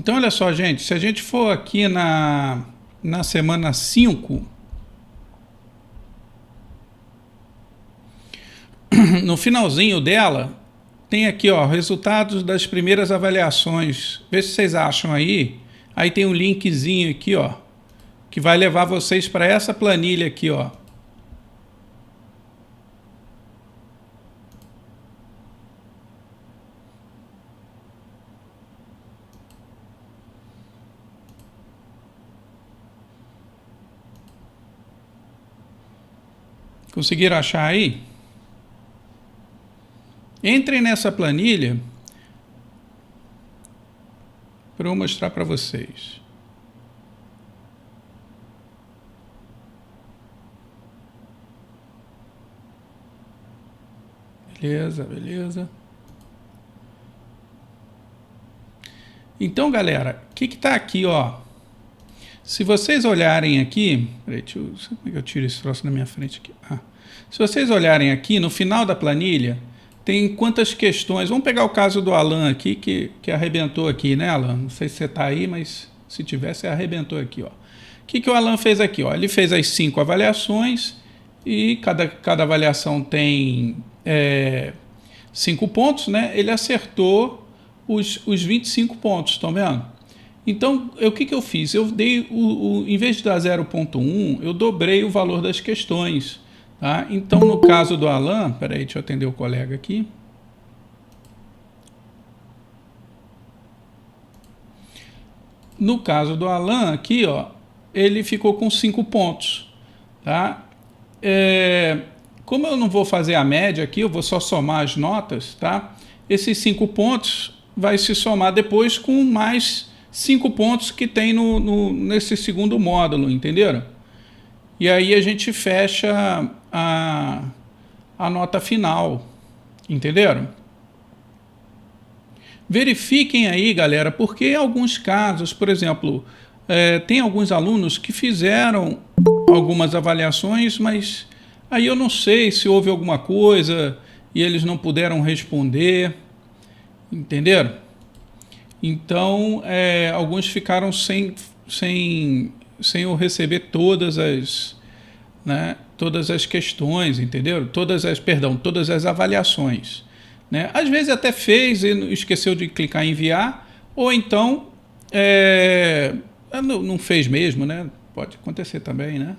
Então, olha só, gente, se a gente for aqui na semana 5, no finalzinho dela, tem aqui, ó, resultados das primeiras avaliações. Vê se vocês acham aí. Aí tem um linkzinho aqui, ó, que vai levar vocês para essa planilha aqui, ó. Conseguiram achar aí? Entrem nessa planilha para eu mostrar para vocês. Beleza, beleza. Então, galera, o que está aqui, ó? Se vocês olharem aqui... Peraí, como é que eu tiro esse troço da minha frente aqui? Se vocês olharem aqui, no final da planilha, tem quantas questões... Vamos pegar o caso do Alan aqui, que arrebentou aqui, né, Alan? Não sei se você está aí, mas se tiver, você arrebentou aqui, ó. O que o Alan fez aqui, ó? Ele fez as 5 avaliações e cada avaliação tem 5 pontos, né? Ele acertou os 25 pontos, estão vendo? Então, o que eu fiz? Eu dei, em vez de dar 0,1, eu dobrei o valor das questões. Tá? Então, no caso do Alan, peraí, deixa eu atender o colega aqui. No caso do Alan, aqui, ó, ele ficou com 5 pontos. Tá? Como eu não vou fazer a média aqui, eu vou só somar as notas, tá? Esses 5 pontos vai se somar depois com mais 5 pontos que tem nesse segundo módulo, entenderam? E aí a gente fecha a nota final, entenderam? Verifiquem aí, galera, porque em alguns casos, por exemplo, tem alguns alunos que fizeram algumas avaliações, mas aí eu não sei se houve alguma coisa e eles não puderam responder, entenderam? Então, alguns ficaram sem eu receber todas as questões, entenderam? Todas as avaliações. Né? Às vezes até fez e esqueceu de clicar em enviar, ou então não fez mesmo, né? Pode acontecer também, né?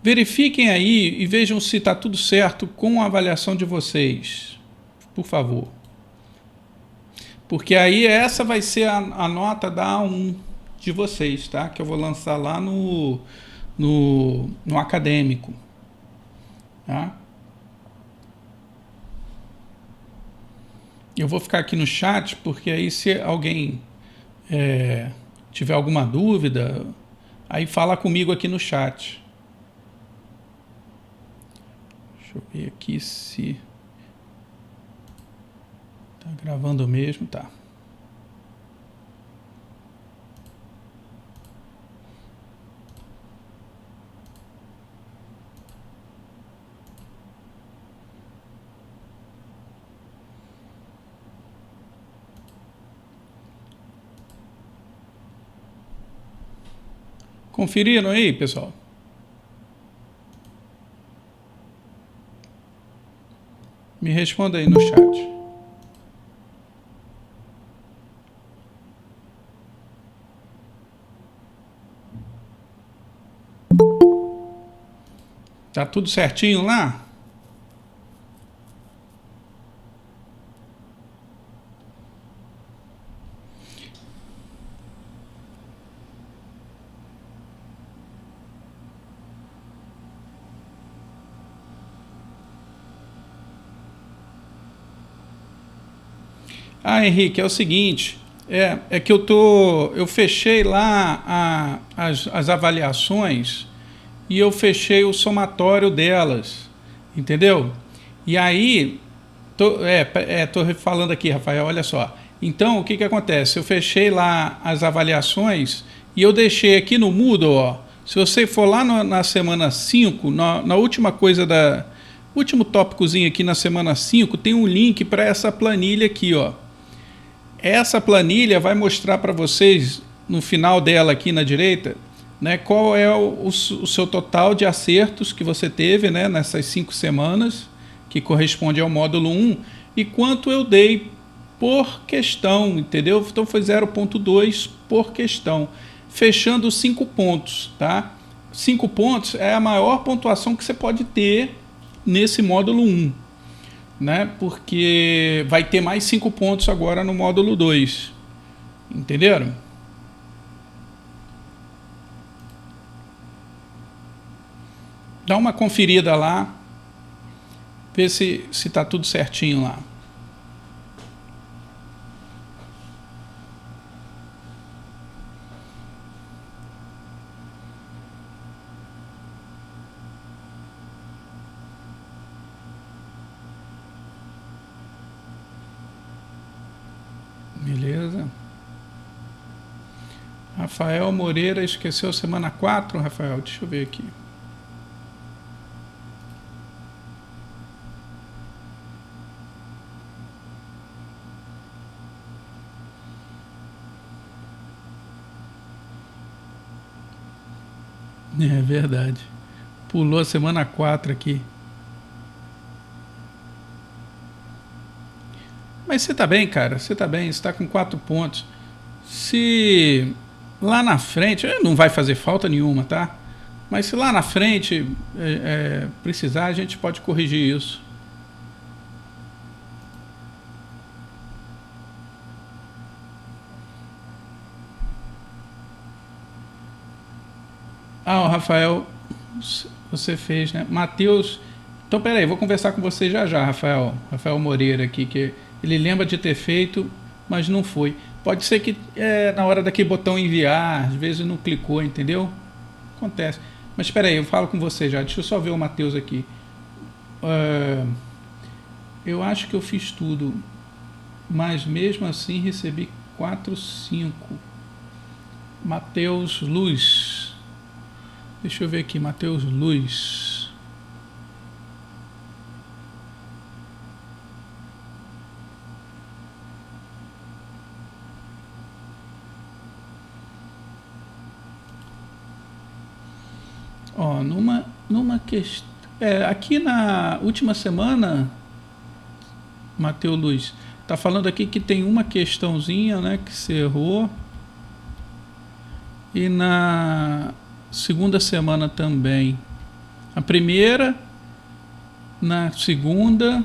Verifiquem aí e vejam se está tudo certo com a avaliação de vocês, por favor. Porque aí essa vai ser a nota da A1 de vocês, tá? Que eu vou lançar lá no acadêmico. Tá? Eu vou ficar aqui no chat, porque aí se alguém tiver alguma dúvida, aí fala comigo aqui no chat. Deixa eu ver aqui se... Tá gravando mesmo, tá. Conferiram aí, pessoal? Me responda aí no chat. Tá tudo certinho lá? Henrique, é o seguinte, que eu fechei lá as avaliações e eu fechei o somatório delas, entendeu? E aí, tô falando aqui, Rafael, olha só. Então, o que acontece? Eu fechei lá as avaliações e eu deixei aqui no Moodle, ó. Se você for lá na semana 5, na última coisa último tópicozinho aqui na semana 5, tem um link para essa planilha aqui, ó. Essa planilha vai mostrar para vocês, no final dela aqui na direita, né, qual é o seu total de acertos que você teve, né, nessas 5 semanas, que corresponde ao módulo 1, e quanto eu dei por questão, entendeu? Então foi 0,2 por questão, fechando 5 pontos, tá? 5 pontos é a maior pontuação que você pode ter nesse módulo 1, né? Porque vai ter mais 5 pontos agora no módulo 2, entenderam? Dá uma conferida lá, vê se está tudo certinho lá. Beleza. Rafael Moreira esqueceu semana 4, Rafael? Deixa eu ver aqui. É verdade. Pulou a semana 4 aqui. Mas você tá bem, cara. Você tá bem, você tá com 4 pontos. Se lá na frente, não vai fazer falta nenhuma, tá? Mas se lá na frente precisar, a gente pode corrigir isso. Ah, o Rafael, você fez, né? Matheus. Então, peraí, vou conversar com você já já, Rafael. Rafael Moreira aqui, que ele lembra de ter feito, mas não foi. Pode ser que na hora daquele botão enviar, às vezes não clicou, entendeu? Acontece. Mas espera aí, eu falo com você já. Deixa eu só ver o Matheus aqui. Eu acho que eu fiz tudo, mas mesmo assim recebi 4, 5. Matheus Luz. Deixa eu ver aqui, Matheus Luz. Ó, numa questão. Aqui na última semana, Matheus Luz, tá falando aqui que tem uma questãozinha, né, que você errou. E na segunda semana também. A primeira, na segunda.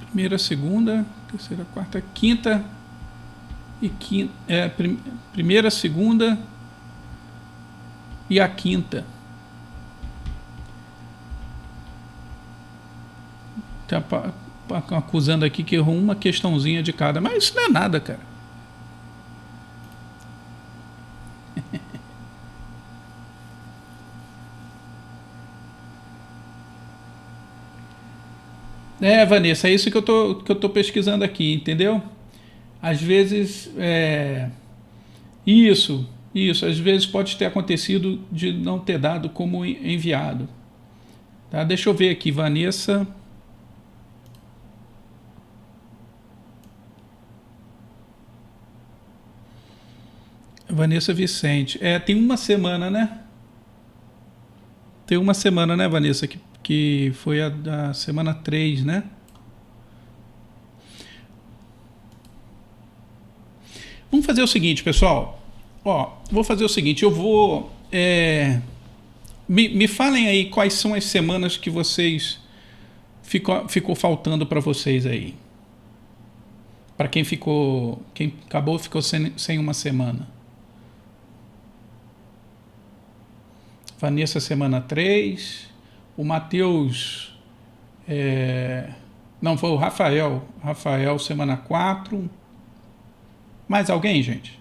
Primeira, segunda, terceira, quarta, quinta. E quinta. Primeira, segunda e a quinta. Tá acusando aqui que errou uma questãozinha de cada. Mas isso não é nada, cara. Vanessa, é isso que eu tô pesquisando aqui, entendeu? Às vezes, isso, às vezes pode ter acontecido de não ter dado como enviado. Tá? Deixa eu ver aqui, Vanessa. Vanessa Vicente. Tem uma semana, né? Tem uma semana, né, Vanessa, que foi a da semana 3, né? Vamos fazer o seguinte, pessoal. Ó, vou fazer o seguinte, eu vou... me falem aí quais são as semanas que vocês... Ficou faltando para vocês aí. Para quem acabou, ficou sem uma semana. Vanessa, semana 3. O Matheus... não, foi o Rafael. Rafael, semana 4. Mais alguém, gente?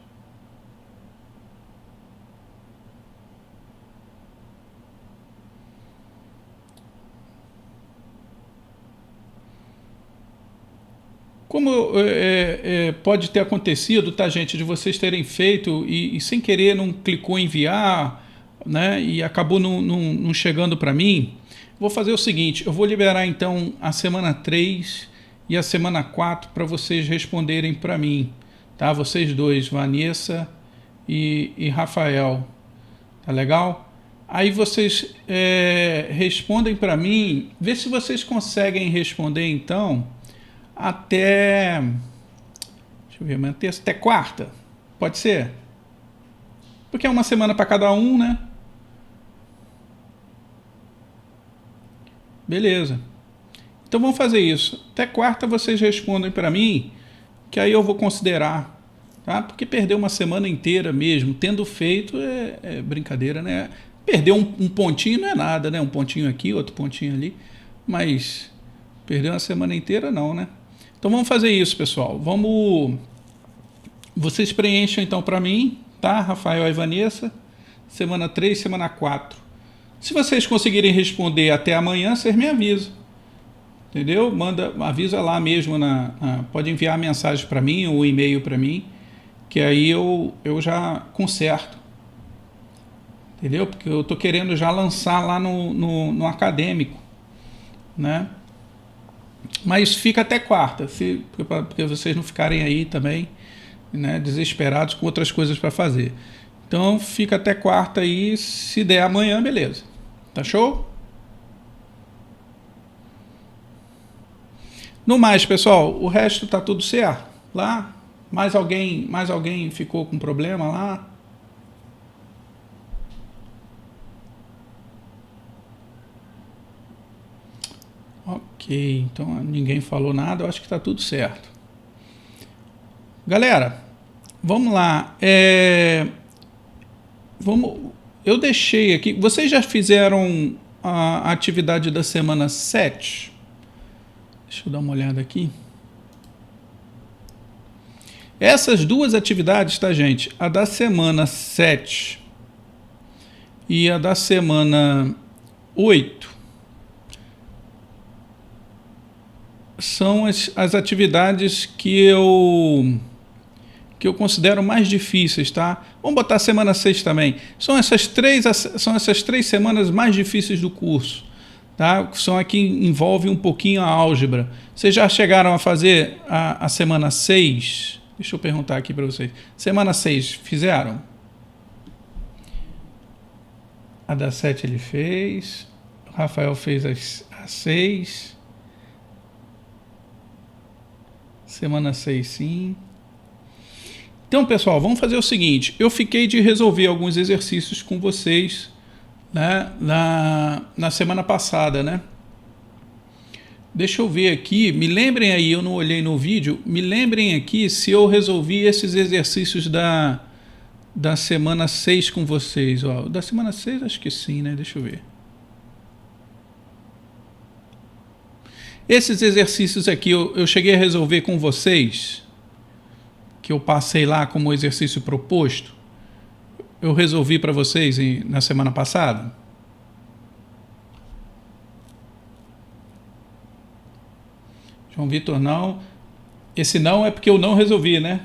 Como pode ter acontecido, tá, gente, de vocês terem feito e sem querer não clicou em enviar, né, e acabou não chegando para mim, vou fazer o seguinte, eu vou liberar então a semana 3 e a semana 4 para vocês responderem para mim, tá? Vocês dois, Vanessa e Rafael, tá legal? Aí vocês respondem para mim, vê se vocês conseguem responder então até, deixa eu ver, até quarta, pode ser? Porque é uma semana para cada um, né? Beleza. Então vamos fazer isso. Até quarta vocês respondem para mim, que aí eu vou considerar, tá? Porque perder uma semana inteira mesmo, tendo feito, é brincadeira, né? Perder um pontinho não é nada, né? Um pontinho aqui, outro pontinho ali, mas perder uma semana inteira não, né? Então vamos fazer isso, pessoal. Vocês preenchem então para mim, tá? Rafael e Vanessa, semana 3, semana 4. Se vocês conseguirem responder até amanhã, vocês me avisam. Entendeu? Avisa lá mesmo, pode enviar mensagem para mim ou e-mail para mim, que aí eu já conserto. Entendeu? Porque eu tô querendo já lançar lá no acadêmico, né? Mas fica até quarta, porque vocês não ficarem aí também, né, desesperados com outras coisas para fazer. Então fica até quarta aí, se der amanhã, beleza. Tá show? No mais, pessoal, o resto tá tudo certo. Lá, mais alguém ficou com problema lá? Ok, então ninguém falou nada, eu acho que tá tudo certo. Galera, vamos lá. Eu deixei aqui. Vocês já fizeram a atividade da semana 7? Deixa eu dar uma olhada aqui. Essas duas atividades, tá, gente? A da semana 7 e a da semana 8 são as atividades que eu considero mais difíceis, tá? Vamos botar a semana 6 também. São essas três semanas mais difíceis do curso, tá? São aqui envolve um pouquinho a álgebra. Vocês já chegaram a fazer a semana 6? Deixa eu perguntar aqui para vocês. Semana 6 fizeram? A da 7 ele fez. O Rafael fez a 6. Semana 6 sim. Então, pessoal, vamos fazer o seguinte. Eu fiquei de resolver alguns exercícios com vocês, né, na semana passada, né? Deixa eu ver aqui, me lembrem aí, eu não olhei no vídeo, me lembrem aqui se eu resolvi esses exercícios da semana 6 com vocês. Ó. Da semana 6 acho que sim, né? Deixa eu ver. Esses exercícios aqui eu cheguei a resolver com vocês, que eu passei lá como exercício proposto. Eu resolvi para vocês na semana passada. João Vitor, não. Esse não é porque eu não resolvi, né?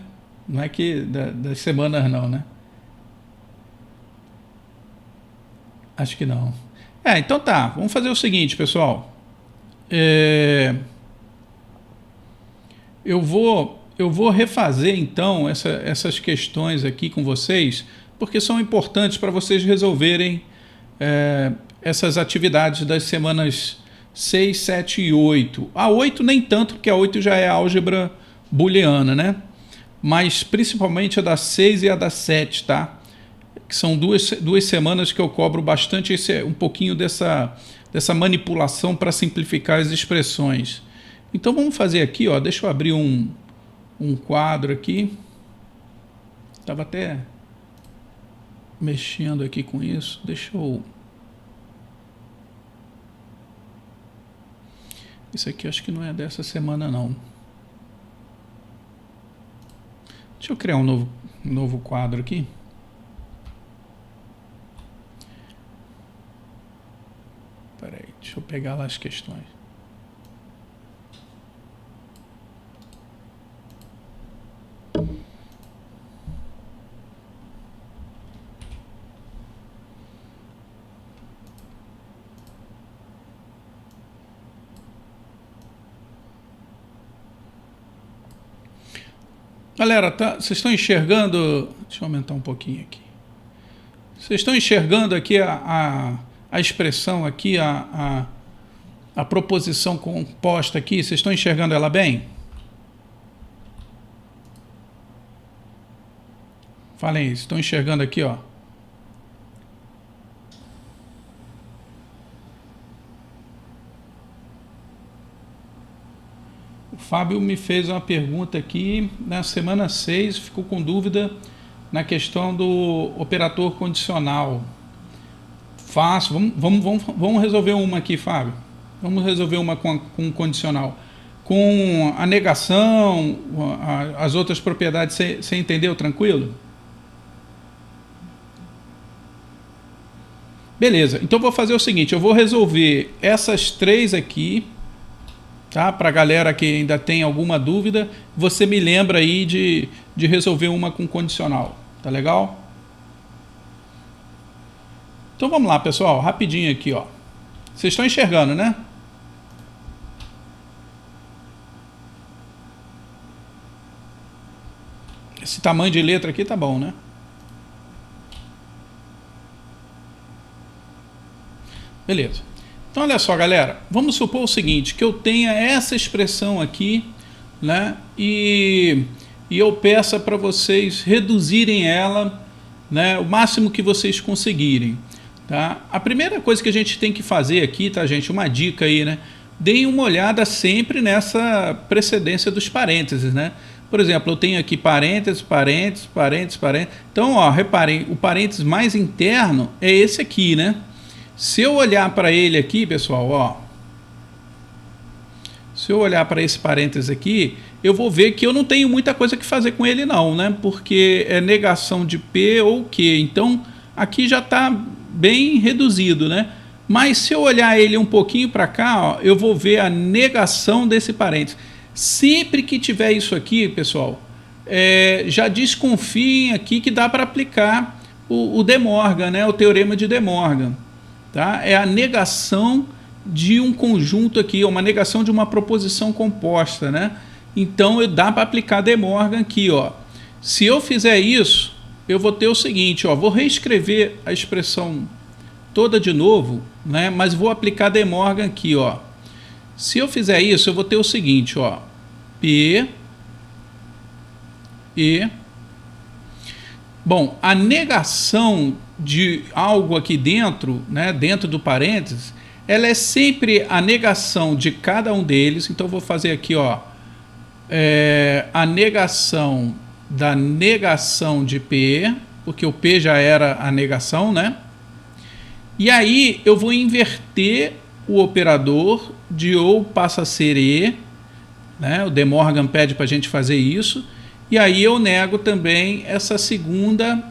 Não é que das semanas não, né? Acho que não. Então tá. Vamos fazer o seguinte, pessoal. Eu vou refazer então essas questões aqui com vocês, porque são importantes para vocês resolverem essas atividades das semanas 6, 7 e 8. A 8 nem tanto, porque a 8 já é álgebra booleana, né? Mas principalmente a da 6 e a da 7, tá? Que são duas semanas que eu cobro bastante um pouquinho dessa manipulação para simplificar as expressões. Então vamos fazer aqui, ó, deixa eu abrir um quadro aqui. Estava até mexendo aqui com isso. Deixa eu... Isso aqui acho que não é dessa semana, não. Deixa eu criar um novo quadro aqui. Espera aí, deixa eu pegar lá as questões. Galera, vocês estão enxergando... Deixa eu aumentar um pouquinho aqui. Vocês estão enxergando aqui a expressão aqui, a proposição composta aqui? Vocês estão enxergando ela bem? Falem isso. Estão enxergando aqui, ó. O Fábio me fez uma pergunta aqui na semana 6, ficou com dúvida na questão do operador condicional. Fácil, vamos resolver uma aqui, Fábio. Vamos resolver uma com condicional. Com a negação, as outras propriedades, você entendeu? Tranquilo? Beleza, então vou fazer o seguinte, eu vou resolver essas três aqui, tá? Para a galera que ainda tem alguma dúvida, você me lembra aí de resolver uma com condicional, tá legal? Então vamos lá, pessoal, rapidinho aqui, ó. Vocês estão enxergando, né? Esse tamanho de letra aqui tá bom, né? Beleza. Então, olha só, galera. Vamos supor o seguinte, que eu tenha essa expressão aqui, né? E eu peça para vocês reduzirem ela, né? O máximo que vocês conseguirem, tá? A primeira coisa que a gente tem que fazer aqui, tá, gente? Uma dica aí, né? Deem uma olhada sempre nessa precedência dos parênteses, né? Por exemplo, eu tenho aqui parênteses, parênteses, parênteses, parênteses. Então, ó, reparem, o parênteses mais interno é esse aqui, né? Se eu olhar para ele aqui, pessoal, ó, se eu olhar para esse parênteses aqui, eu vou ver que eu não tenho muita coisa que fazer com ele não, né? Porque é negação de P ou Q. Então, aqui já está bem reduzido, né? Mas se eu olhar ele um pouquinho para cá, ó, eu vou ver a negação desse parênteses. Sempre que tiver isso aqui, pessoal, já desconfiem aqui que dá para aplicar o De Morgan, né? O teorema de De Morgan. Tá? É a negação de um conjunto aqui, uma negação de uma proposição composta, né? Então dá para aplicar De Morgan aqui, ó. Se eu fizer isso, eu vou ter o seguinte, ó, vou reescrever a expressão toda de novo, né? Mas vou aplicar De Morgan aqui, ó. Se eu fizer isso, eu vou ter o seguinte, ó, P e... Bom, a negação de algo aqui dentro, né, dentro do parênteses, ela é sempre a negação de cada um deles. Então, eu vou fazer aqui, ó, a negação da negação de P, porque o P já era a negação, né? E aí, eu vou inverter o operador de ou passa a ser E, né? O De Morgan pede para a gente fazer isso. E aí eu nego também essa segunda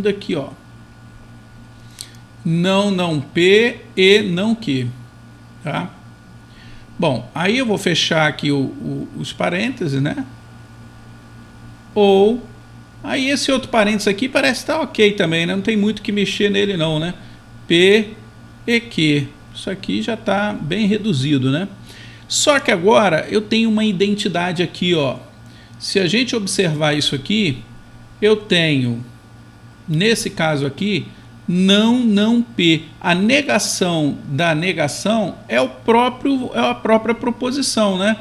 aqui, ó. Não P e não Q, tá? Bom, aí eu vou fechar aqui os parênteses, né? Ou, aí esse outro parênteses aqui parece estar ok também, né? Não tem muito que mexer nele não, né? P e Q. Isso aqui já está bem reduzido, né? Só que agora eu tenho uma identidade aqui, ó. Se a gente observar isso aqui, eu tenho, nesse caso aqui, não P. A negação da negação é a própria proposição, né?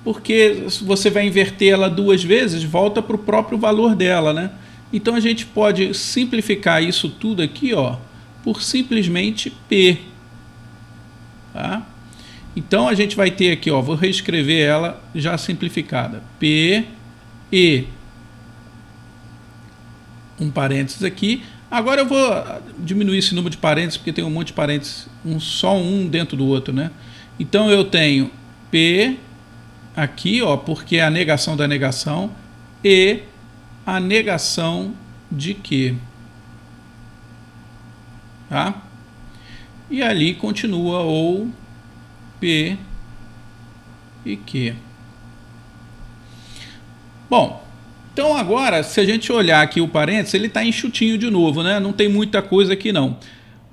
Porque você vai inverter ela duas vezes, volta para o próprio valor dela, né? Então a gente pode simplificar isso tudo aqui, ó, por simplesmente P. Tá? Então a gente vai ter aqui, ó, vou reescrever ela já simplificada. P e um parênteses aqui. Agora eu vou diminuir esse número de parênteses, porque tem um monte de parênteses, só um dentro do outro, né? Então eu tenho P aqui, ó, porque é a negação da negação, e a negação de Q. Tá? E ali continua ou P e Q. Bom, então agora, se a gente olhar aqui o parênteses, ele está enxutinho de novo, né? Não tem muita coisa aqui não.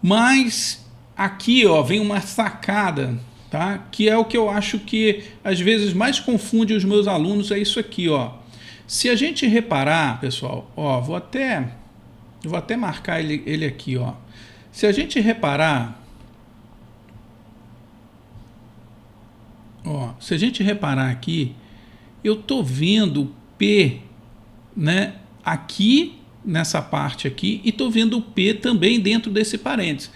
Mas aqui, ó, vem uma sacada tá? Que é o que eu acho que às vezes mais confunde os meus alunos, é isso aqui, ó. Se a gente reparar, pessoal, ó, vou até marcar ele aqui, ó. Se a gente reparar, ó, se a gente reparar aqui, eu tô vendo P, né, aqui nessa parte aqui, e tô vendo o P também dentro desse parênteses.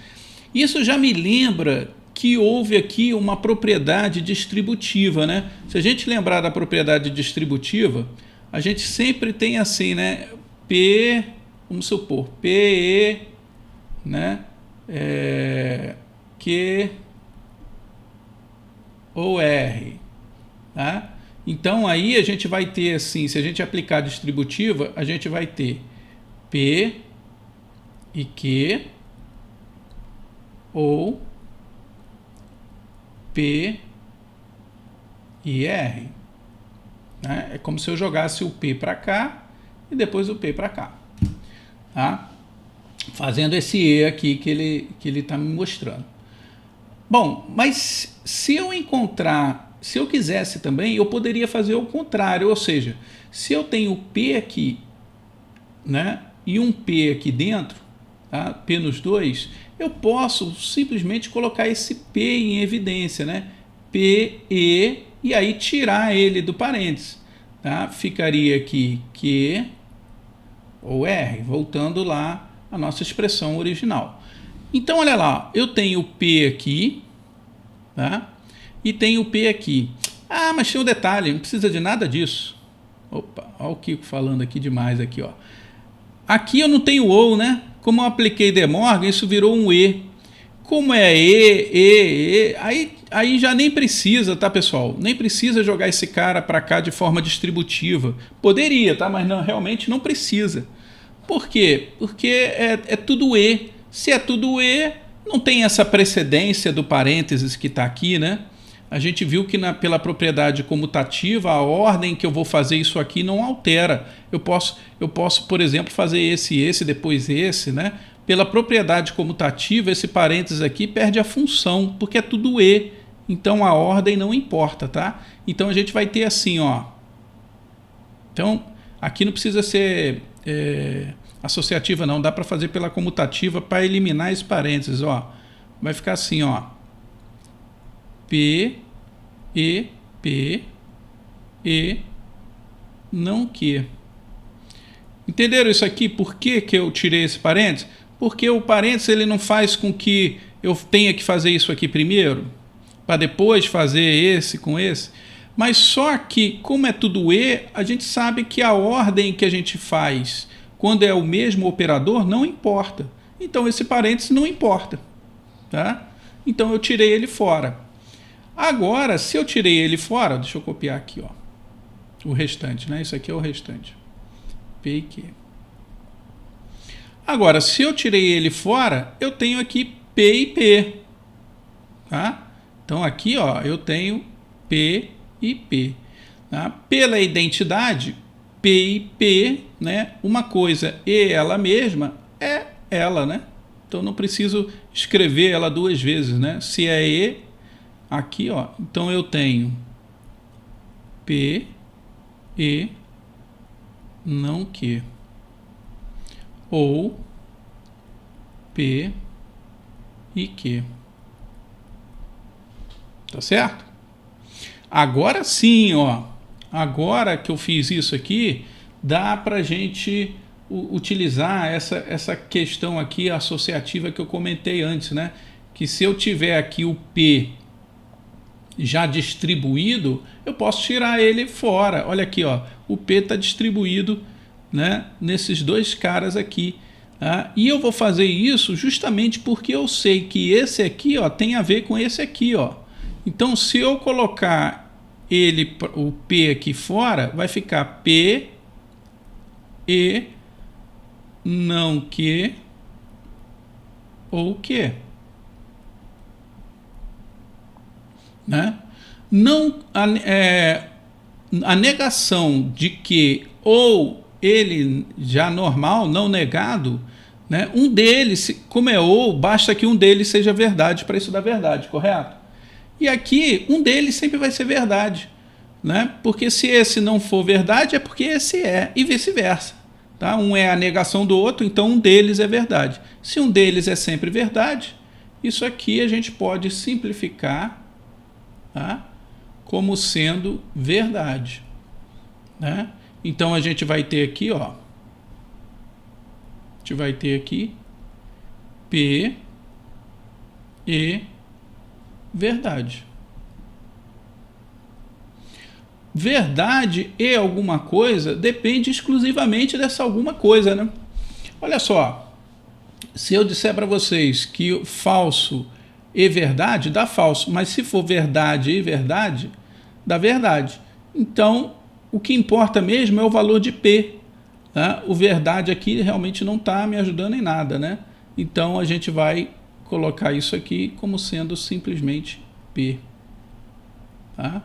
Isso já me lembra que houve aqui uma propriedade distributiva, né? Se a gente lembrar da propriedade distributiva, a gente sempre tem assim, né? P, vamos supor, PE, né? Q ou R, tá? Então aí a gente vai ter assim, se a gente aplicar a distributiva, a gente vai ter P e Q ou P e R. Né? É como se eu jogasse o P para cá e depois o P para cá. Tá? Fazendo esse E aqui que ele está me mostrando. Bom, mas se eu quisesse também, eu poderia fazer o contrário, ou seja, se eu tenho P aqui, né, e um P aqui dentro, tá, P nos dois, eu posso simplesmente colocar esse P em evidência, né, PE, e aí tirar ele do parênteses, tá? Ficaria aqui Q ou R, voltando lá à nossa expressão original. Então, olha lá, eu tenho o P aqui, tá? E tenho o P aqui. Ah, mas tem um detalhe, não precisa de nada disso. Opa, olha o Kiko falando aqui demais aqui, ó. Aqui eu não tenho ou, né? Como eu apliquei De Morgan, isso virou um E. Como é E, aí já nem precisa, tá, pessoal? Nem precisa jogar esse cara para cá de forma distributiva. Poderia, tá? Mas não, realmente não precisa. Por quê? Porque é tudo E. Se é tudo E, não tem essa precedência do parênteses que está aqui, né? A gente viu que pela propriedade comutativa, a ordem que eu vou fazer isso aqui não altera. Eu posso, por exemplo, fazer esse, depois esse, né? Pela propriedade comutativa, esse parênteses aqui perde a função, porque é tudo E. Então, a ordem não importa, tá? Então, a gente vai ter assim, ó. Então, aqui não precisa ser associativa, não. Dá para fazer pela comutativa para eliminar esse parênteses, ó. Vai ficar assim, ó. P, E, não Q. Entenderam isso aqui? Por que eu tirei esse parênteses? Porque o parênteses ele não faz com que eu tenha que fazer isso aqui primeiro, para depois fazer esse com esse. Mas só que, como é tudo E, a gente sabe que a ordem que a gente faz quando é o mesmo operador não importa. Então esse parênteses não importa, tá? Então eu tirei ele fora. Agora, se eu tirei ele fora, deixa eu copiar aqui, ó, o restante, né? Isso aqui é o restante. P e Q. Agora, se eu tirei ele fora, eu tenho aqui P e P, tá? Então aqui, ó, eu tenho P e P. Tá? Pela identidade, P e P, né? Uma coisa e ela mesma é ela, né? Então não preciso escrever ela duas vezes, né? Se é E, aqui, ó, então eu tenho P, E, não Q. Ou P e Q. Tá certo? Agora sim, ó. Agora que eu fiz isso aqui, dá pra gente utilizar essa questão aqui associativa que eu comentei antes, né? Que se eu tiver aqui o P já distribuído, eu posso tirar ele fora. Olha aqui, ó, o P está distribuído, né, nesses dois caras aqui. Tá? E eu vou fazer isso justamente porque eu sei que esse aqui, ó, tem a ver com esse aqui, ó. Então, se eu colocar o P aqui fora, vai ficar P e não Q ou Q. Né? Não, a negação de que ou ele já normal, não negado, né? Um deles, como é ou, basta que um deles seja verdade para isso dar verdade, correto? E aqui, um deles sempre vai ser verdade, né? Porque se esse não for verdade, é porque esse é, e vice-versa. Tá? Um é a negação do outro, então um deles é verdade. Se um deles é sempre verdade, isso aqui a gente pode simplificar, tá? Como sendo verdade, né? Então a gente vai ter aqui, ó, a gente vai ter aqui P e verdade. Verdade e alguma coisa depende exclusivamente dessa alguma coisa, né? Olha só, se eu disser para vocês que falso e verdade, dá falso, mas se for verdade e verdade, dá verdade. Então, o que importa mesmo é o valor de P. Né? O verdade aqui realmente não está me ajudando em nada, né? Então, a gente vai colocar isso aqui como sendo simplesmente P. Tá?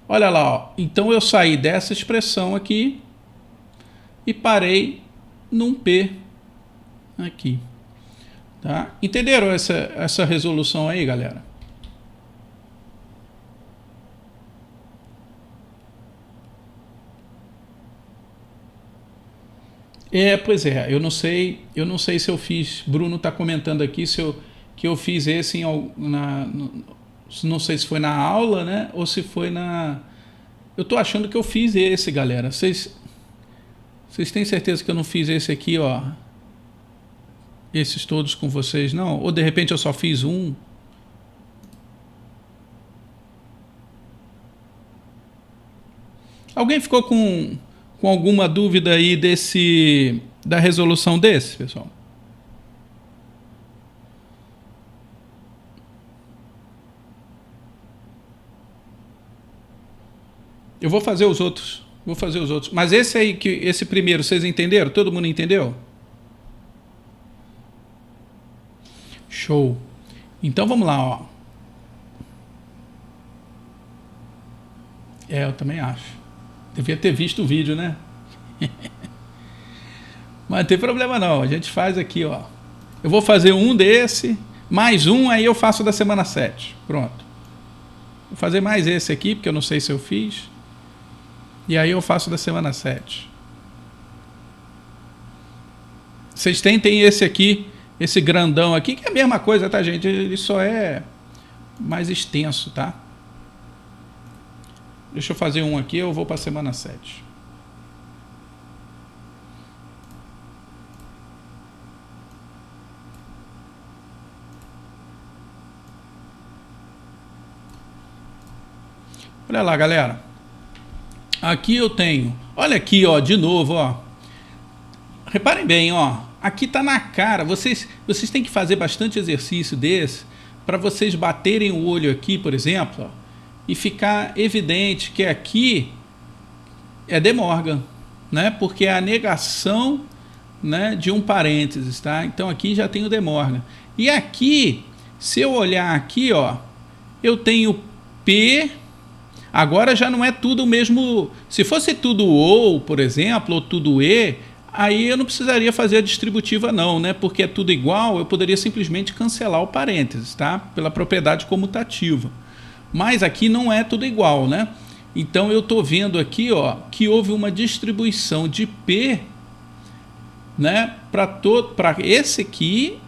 Olha lá, ó. Então eu saí dessa expressão aqui e parei num P aqui. Tá? Entenderam essa resolução aí, galera? Pois é, eu não sei se eu fiz, Bruno está comentando aqui que eu fiz esse não sei se foi na aula, né, ou se foi na... Eu estou achando que eu fiz esse, galera. Vocês têm certeza que eu não fiz esse aqui, ó? Esses todos com vocês, não? Ou de repente eu só fiz um? Alguém ficou com alguma dúvida aí da resolução desse, pessoal? Eu vou fazer os outros. Mas esse aí, esse primeiro, vocês entenderam? Todo mundo entendeu? Show. Então vamos lá, ó. Eu também acho. Devia ter visto o vídeo, né? Mas não tem problema não. A gente faz aqui, ó. Eu vou fazer um desse, mais um, aí eu faço da semana 7. Pronto. Vou fazer mais esse aqui, porque eu não sei se eu fiz. E aí eu faço da semana 7. Vocês tentem esse aqui, esse grandão aqui, que é a mesma coisa, tá, gente? Ele só é mais extenso, tá? Deixa eu fazer um aqui, eu vou para a semana 7. Olha lá, galera. Aqui eu tenho... Olha aqui, ó, de novo, ó. Reparem bem, ó. Aqui tá na cara. Vocês têm que fazer bastante exercício desse para vocês baterem o olho aqui, por exemplo, ó, e ficar evidente que aqui é De Morgan, né? Porque é a negação, né, de um parênteses, tá? Então aqui já tem o De Morgan. E aqui, se eu olhar aqui, ó, eu tenho P. Agora já não é tudo o mesmo. Se fosse tudo ou, por exemplo, ou tudo e, aí eu não precisaria fazer a distributiva não, né? Porque é tudo igual, eu poderia simplesmente cancelar o parênteses, tá? Pela propriedade comutativa. Mas aqui não é tudo igual, né? Então eu estou vendo aqui, ó, que houve uma distribuição de P, né, para esse aqui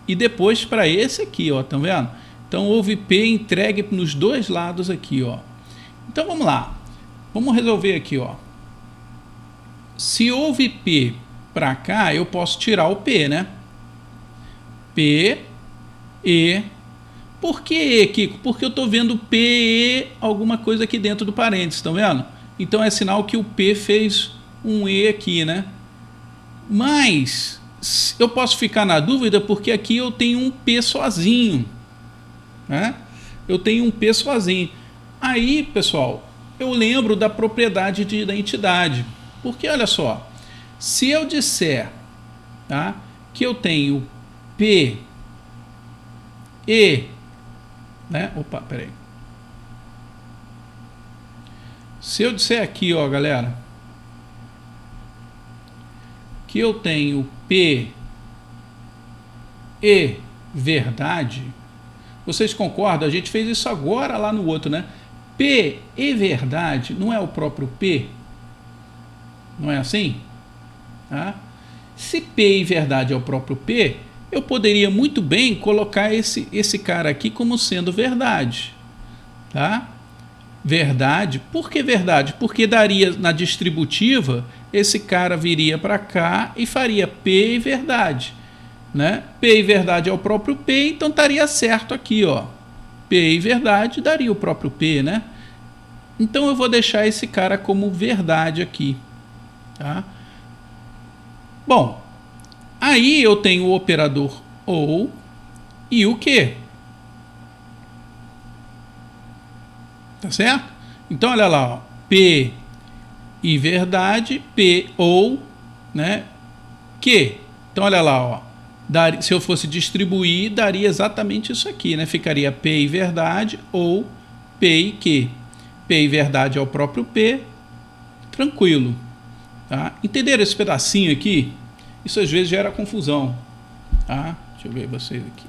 e depois para esse aqui, ó, tá vendo? Então houve P entregue nos dois lados aqui, ó. Então vamos lá, vamos resolver aqui, ó. Se houve P para cá, eu posso tirar o P, né? P, E. Por que E, Kiko? Porque eu estou vendo P, E, alguma coisa aqui dentro do parênteses, estão vendo? Então é sinal que o P fez um E aqui, né? Mas eu posso ficar na dúvida porque aqui eu tenho um P sozinho, né? Eu tenho um P sozinho. Aí, pessoal, eu lembro da propriedade da entidade. Porque, olha só, se eu disser, tá, que eu tenho P, E, né? Opa, peraí. Se eu disser aqui, ó, galera, que eu tenho P e verdade, Vocês concordam? A gente fez isso agora lá no outro, né? P e verdade não é o próprio P? Não é assim? Tá? Se P e verdade é o próprio P, eu poderia muito bem colocar esse cara aqui como sendo verdade. Tá? Verdade. Por que verdade? Porque daria na distributiva, esse cara viria para cá e faria P e verdade. Né? P e verdade é o próprio P, então estaria certo aqui, ó. P e verdade daria o próprio P, né? Então eu vou deixar esse cara como verdade aqui, tá? Bom, aí eu tenho o operador OU e o que? Tá certo? Então olha lá, ó. P e verdade, P ou, né? Que. Então olha lá, ó. Se eu fosse distribuir, daria exatamente isso aqui, né? Ficaria P e verdade ou P e que. P e verdade é o próprio P, tranquilo. Tá? Entenderam esse pedacinho aqui? Isso às vezes gera confusão. Tá? Deixa eu ver vocês aqui.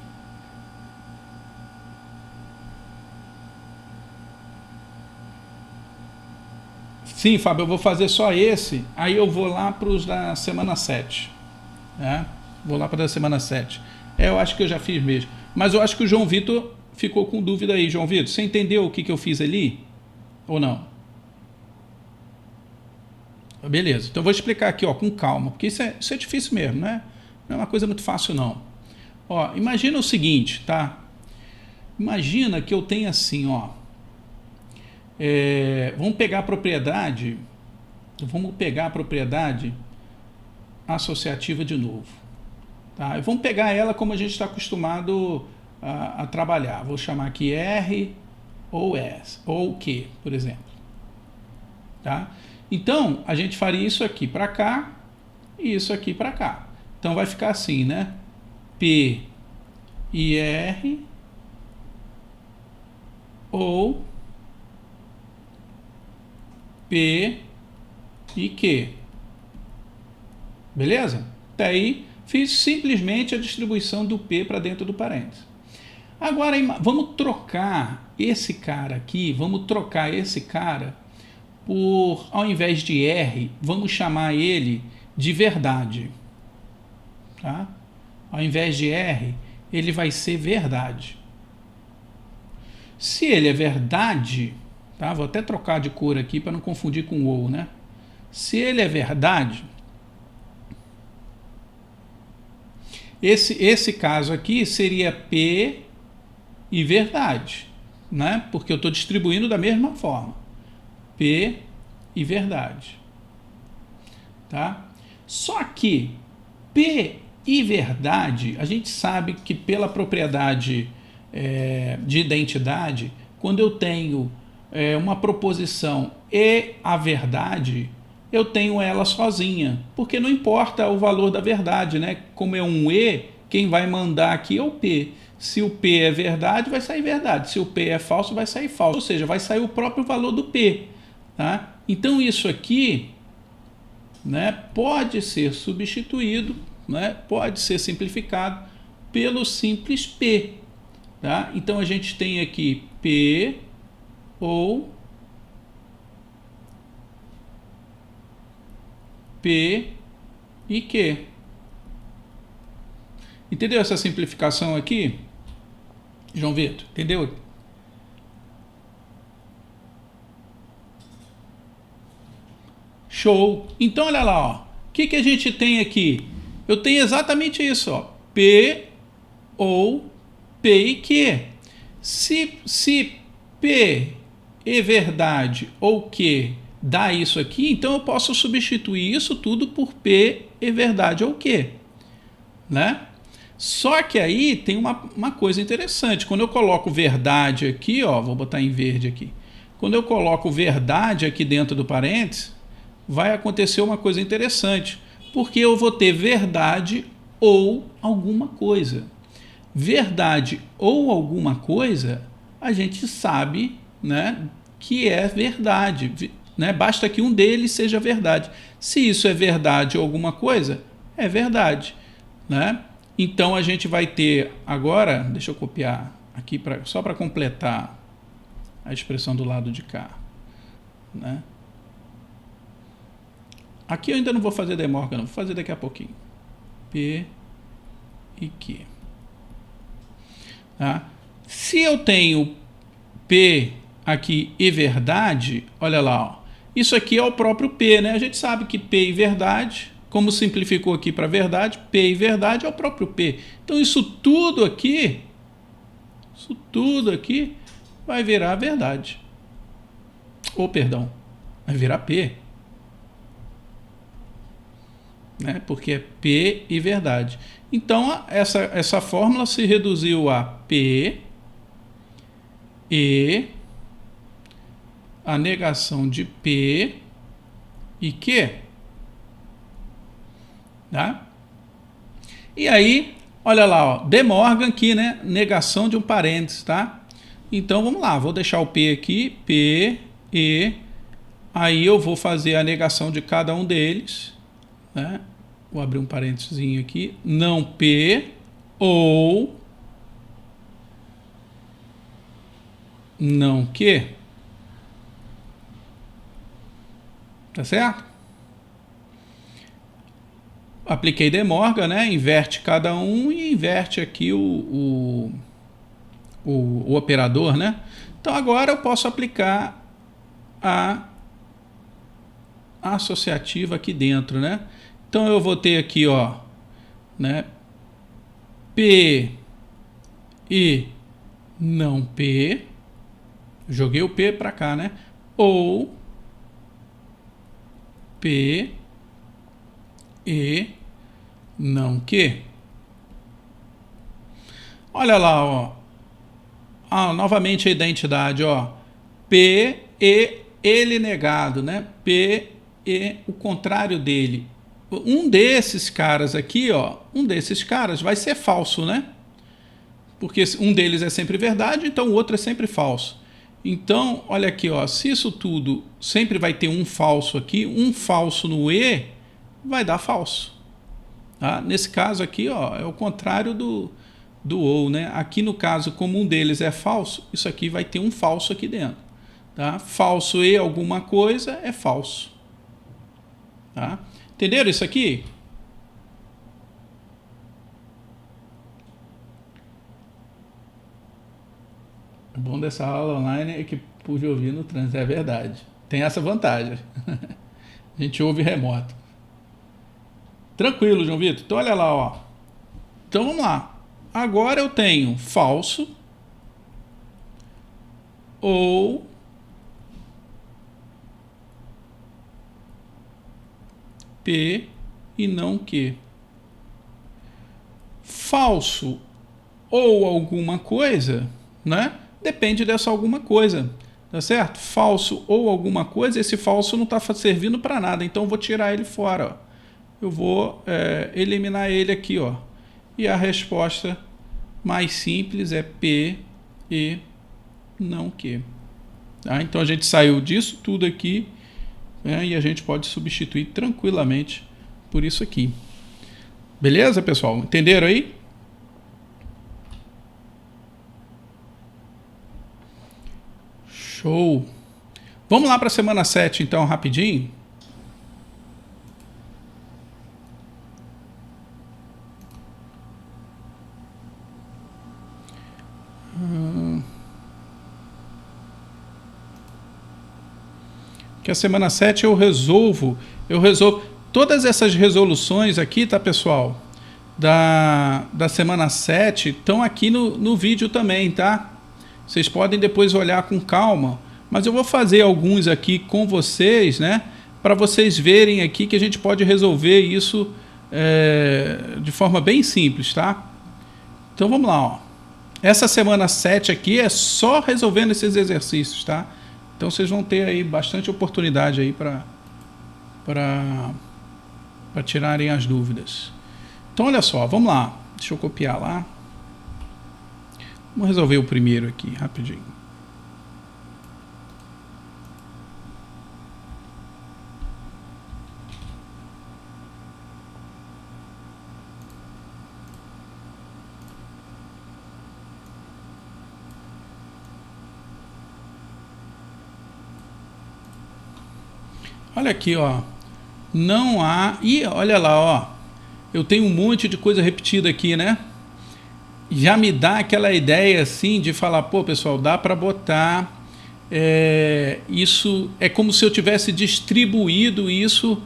Sim, Fábio, eu vou fazer só esse, aí eu vou lá para os da semana 7. Né? Vou lá para a semana 7. Eu acho que eu já fiz mesmo. Mas eu acho que o João Vitor ficou com dúvida aí. João Vitor, você entendeu o que eu fiz ali? Ou não? Beleza. Então eu vou explicar aqui, ó, com calma. Porque isso é difícil mesmo, né? Não é uma coisa muito fácil, não. Ó, imagina o seguinte, tá? Imagina que eu tenho assim, ó. Vamos pegar a propriedade. Vamos pegar a propriedade associativa de novo. Tá? E vamos pegar ela como a gente está acostumado a trabalhar. Vou chamar aqui R ou S, ou Q, por exemplo. Tá? Então, a gente faria isso aqui para cá e isso aqui para cá. Então, vai ficar assim, né? P e R ou P e Q. Beleza? Até aí, fiz simplesmente a distribuição do P para dentro do parênteses. Agora, vamos trocar esse cara aqui, por, ao invés de R, vamos chamar ele de verdade. Tá? Ao invés de R, ele vai ser verdade. Se ele é verdade, tá? Vou até trocar de cor aqui para não confundir com o ou, né? Se ele é verdade, esse caso aqui seria P e verdade, né? Porque eu estou distribuindo da mesma forma. P e verdade. Tá? Só que P e verdade, a gente sabe que pela propriedade de identidade, quando eu tenho uma proposição e a verdade, eu tenho ela sozinha, porque não importa o valor da verdade, né? Como é um E, quem vai mandar aqui é o P. Se o P é verdade, vai sair verdade. Se o P é falso, vai sair falso. Ou seja, vai sair o próprio valor do P. Tá? Então isso aqui, né, pode ser substituído, né, pode ser simplificado pelo simples P. Tá? Então a gente tem aqui P ou P e Q. Entendeu essa simplificação aqui, João Vitor? Entendeu? Show! Então olha lá, ó. O que a gente tem aqui? Eu tenho exatamente isso, ó. P ou P e Q. Se P é verdade ou Q dá isso aqui, então eu posso substituir isso tudo por P é verdade ou Q, né? Só que aí tem uma coisa interessante. Quando eu coloco verdade aqui, ó, vou botar em verde aqui. Quando eu coloco verdade aqui dentro do parênteses, vai acontecer uma coisa interessante, porque eu vou ter verdade ou alguma coisa. Verdade ou alguma coisa, a gente sabe, né, que é verdade, né? Basta que um deles seja verdade. Se isso é verdade ou alguma coisa, é verdade, né? Então a gente vai ter agora, deixa eu copiar aqui só para completar a expressão do lado de cá, né? Aqui eu ainda não vou fazer demorga, não, vou fazer daqui a pouquinho. P e Q. Tá? Se eu tenho P aqui e verdade, olha lá, ó, isso aqui é o próprio P, né? A gente sabe que P e verdade, como simplificou aqui para verdade, P e verdade é o próprio P. Então isso tudo aqui vai virar verdade. Ou, perdão, vai virar P. Né? Porque é P e verdade. Então essa fórmula se reduziu a P e a negação de P e Q. Tá? E aí, olha lá, ó, De Morgan aqui, né? Negação de um parênteses, tá? Então vamos lá, vou deixar o P aqui, P, E, aí eu vou fazer a negação de cada um deles, né? Vou abrir um parênteses aqui, não P ou não Q. Tá certo? Apliquei De Morgan, né? Inverte cada um e inverte aqui o operador, né? Então agora eu posso aplicar a associativa aqui dentro, né? Então eu vou ter aqui, ó, né? P e não P. Joguei o P para cá, né? Ou P e não Q. Olha lá, ó. Novamente a identidade, ó. P e ele negado, né? P e o contrário dele. Um desses caras aqui, ó, um desses caras vai ser falso, né? Porque um deles é sempre verdade, então o outro é sempre falso. Então, olha aqui, ó, se isso tudo sempre vai ter um falso aqui, um falso no E vai dar falso. Tá? Nesse caso aqui, ó, é o contrário do ou, né? Aqui no caso, como um deles é falso, isso aqui vai ter um falso aqui dentro. Tá? Falso e alguma coisa é falso. Tá? Entenderam isso aqui? O bom dessa aula online é que pude ouvir no trânsito, é verdade. Tem essa vantagem. A gente ouve remoto. Tranquilo, João Vitor. Então olha lá, ó. Então vamos lá. Agora eu tenho falso ou P e não Q. Falso ou alguma coisa, né? Depende dessa alguma coisa, tá certo? Falso ou alguma coisa, esse falso não está servindo para nada, então eu vou tirar ele fora, ó. Eu vou eliminar ele aqui, ó. E a resposta mais simples é P e não Q. Tá? Então a gente saiu disso tudo aqui, né, e a gente pode substituir tranquilamente por isso aqui. Beleza, pessoal? Entenderam aí? Show! Vamos lá para a semana 7, então, rapidinho. Que a semana 7 eu resolvo todas essas resoluções aqui, tá, pessoal? Da semana 7 estão aqui no vídeo também, tá? Vocês podem depois olhar com calma, mas eu vou fazer alguns aqui com vocês, né? Para vocês verem aqui que a gente pode resolver isso de forma bem simples, tá? Então vamos lá, ó. Essa semana 7 aqui é só resolvendo esses exercícios, tá? Então vocês vão ter aí bastante oportunidade aí para tirarem as dúvidas. Então olha só, vamos lá. Deixa eu copiar lá. Vamos resolver o primeiro aqui, rapidinho. Olha aqui, ó. Não há... Ih, olha lá, ó. Eu tenho um monte de coisa repetida aqui, né? Já me dá aquela ideia, assim, de falar, pô, pessoal, dá para botar... isso é como se eu tivesse distribuído isso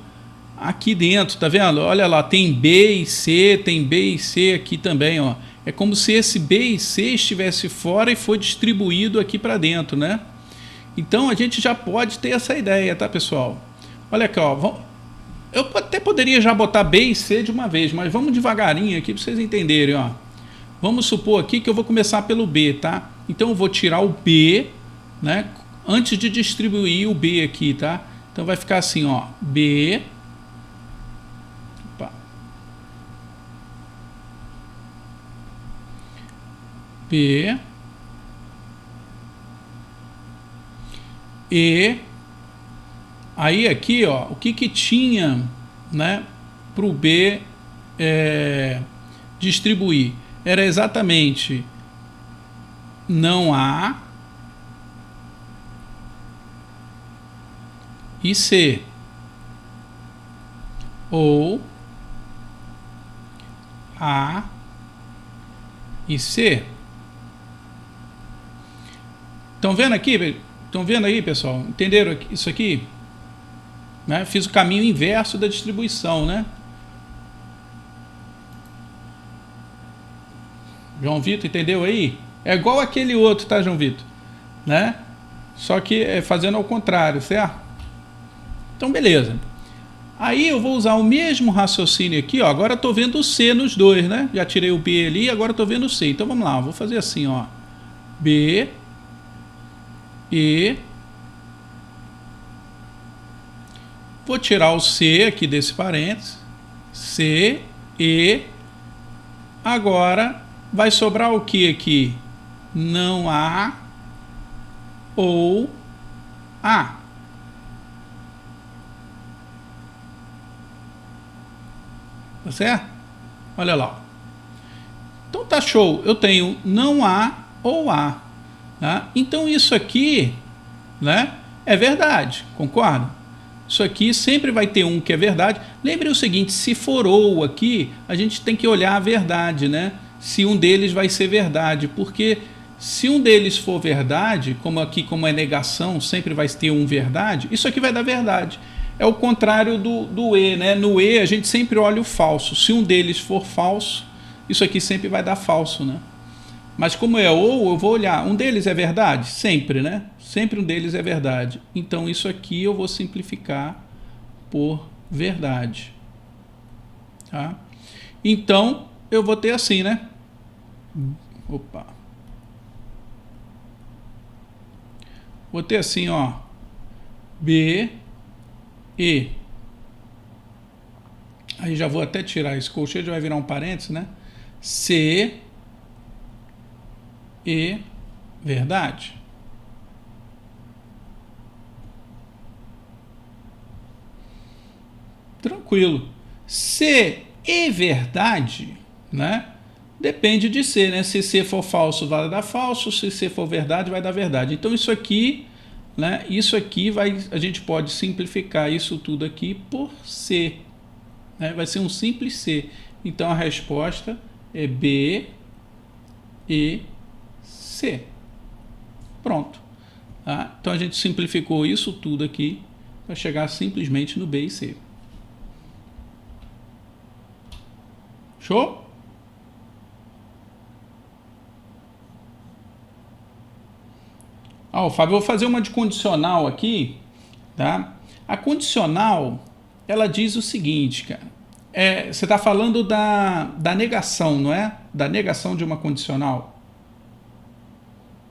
aqui dentro, tá vendo? Olha lá, tem B e C, tem B e C aqui também, ó. É como se esse B e C estivesse fora e foi distribuído aqui para dentro, né? Então a gente já pode ter essa ideia, tá, pessoal? Olha aqui, ó. Eu até poderia já botar B e C de uma vez, mas vamos devagarinho aqui para vocês entenderem, ó. Vamos supor aqui que eu vou começar pelo B, tá? Então eu vou tirar o B, né? Antes de distribuir o B aqui, tá? Então vai ficar assim, ó. B. Opa. B. E. Aí aqui, ó, o que tinha, né, para o B distribuir? Era exatamente não há e C, ou A e C. Estão vendo aqui? Estão vendo aí, pessoal? Entenderam isso aqui? Né? Fiz o caminho inverso da distribuição, né? João Vitor, entendeu aí? É igual aquele outro, tá, João Vitor? Né? Só que fazendo ao contrário, certo? Então, beleza. Aí eu vou usar o mesmo raciocínio aqui, ó. Agora eu tô vendo o C nos dois, né? Já tirei o B ali, agora eu tô vendo o C. Então vamos lá, eu vou fazer assim, ó. B, E. Vou tirar o C aqui desse parênteses. C, E. Agora vai sobrar o que aqui? Não há ou há. Tá certo? Olha lá. Então tá show. Eu tenho não há ou há. Tá? Então isso aqui, né, é verdade. Concorda? Isso aqui sempre vai ter um que é verdade. Lembre o seguinte, se for ou aqui, a gente tem que olhar a verdade, né? Se um deles vai ser verdade, porque se um deles for verdade, como aqui como é negação, sempre vai ter um verdade, isso aqui vai dar verdade. É o contrário do E, né? No E a gente sempre olha o falso. Se um deles for falso, isso aqui sempre vai dar falso, né? Mas como é ou, eu vou olhar, um deles é verdade? Sempre, né? Sempre um deles é verdade. Então isso aqui eu vou simplificar por verdade. Tá? Então eu vou ter assim, né? Opa. Vou ter assim, ó. B, E. Aí já vou até tirar esse colchete, vai virar um parênteses, né? C, E, verdade. Tranquilo. Se e verdade, né? Depende de C, né? Se C for falso, vai dar falso. Se C for verdade, vai dar verdade. Então isso aqui, né? Isso aqui a gente pode simplificar isso tudo aqui por C, né? Vai ser um simples C. Então a resposta é B, E, C. Pronto. Tá? Então a gente simplificou isso tudo aqui para chegar simplesmente no B e C. Show? Ó, Fábio, eu vou fazer uma de condicional aqui, tá? A condicional, ela diz o seguinte, cara. Você está falando da negação, não é? Da negação de uma condicional.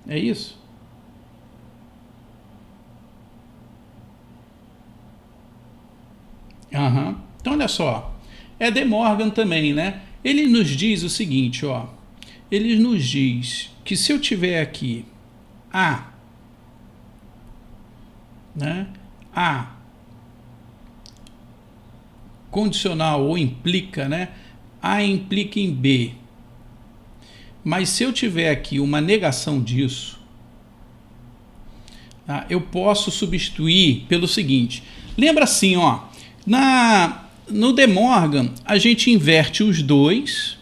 É isso? Aham. Então, olha só. É De Morgan também, né? Ele nos diz o seguinte, ó. Ele nos diz que se eu tiver aqui A, né? A condicional ou implica, né? A implica em B. Mas se eu tiver aqui uma negação disso, tá? Eu posso substituir pelo seguinte. Lembra assim, ó, no De Morgan, a gente inverte os dois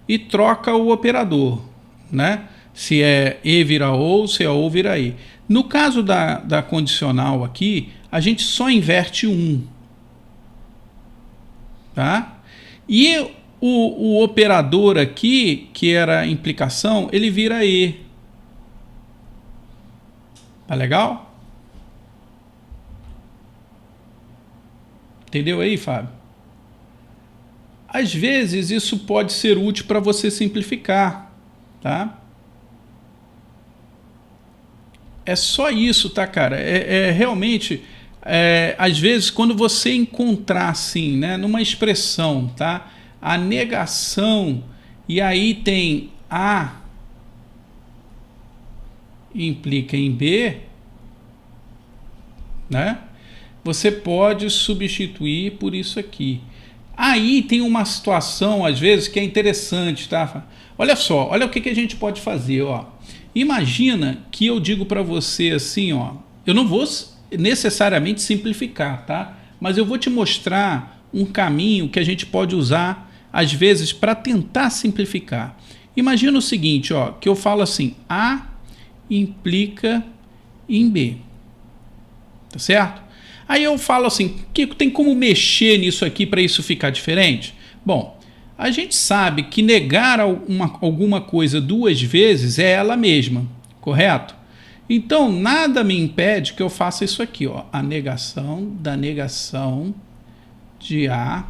e troca o operador, né? Se é E vira ou, se é ou vira E. No caso da condicional aqui, a gente só inverte um, tá? E o operador aqui, que era implicação, ele vira E. Tá legal? Entendeu aí, Fábio? Às vezes isso pode ser útil para você simplificar, tá? É só isso, tá, cara? Realmente, às vezes, quando você encontrar assim, né, numa expressão, tá, a negação e aí tem A implica em B, né? Você pode substituir por isso aqui. Aí tem uma situação, às vezes, que é interessante, tá? Olha só, olha o que a gente pode fazer, ó. Imagina que eu digo para você assim, ó. Eu não vou necessariamente simplificar, tá? Mas eu vou te mostrar um caminho que a gente pode usar, às vezes, para tentar simplificar. Imagina o seguinte, ó, que eu falo assim, A implica em B. Tá certo? Aí eu falo assim, que tem como mexer nisso aqui para isso ficar diferente? Bom, a gente sabe que negar alguma coisa duas vezes é ela mesma, correto? Então, nada me impede que eu faça isso aqui, ó, a negação da negação de A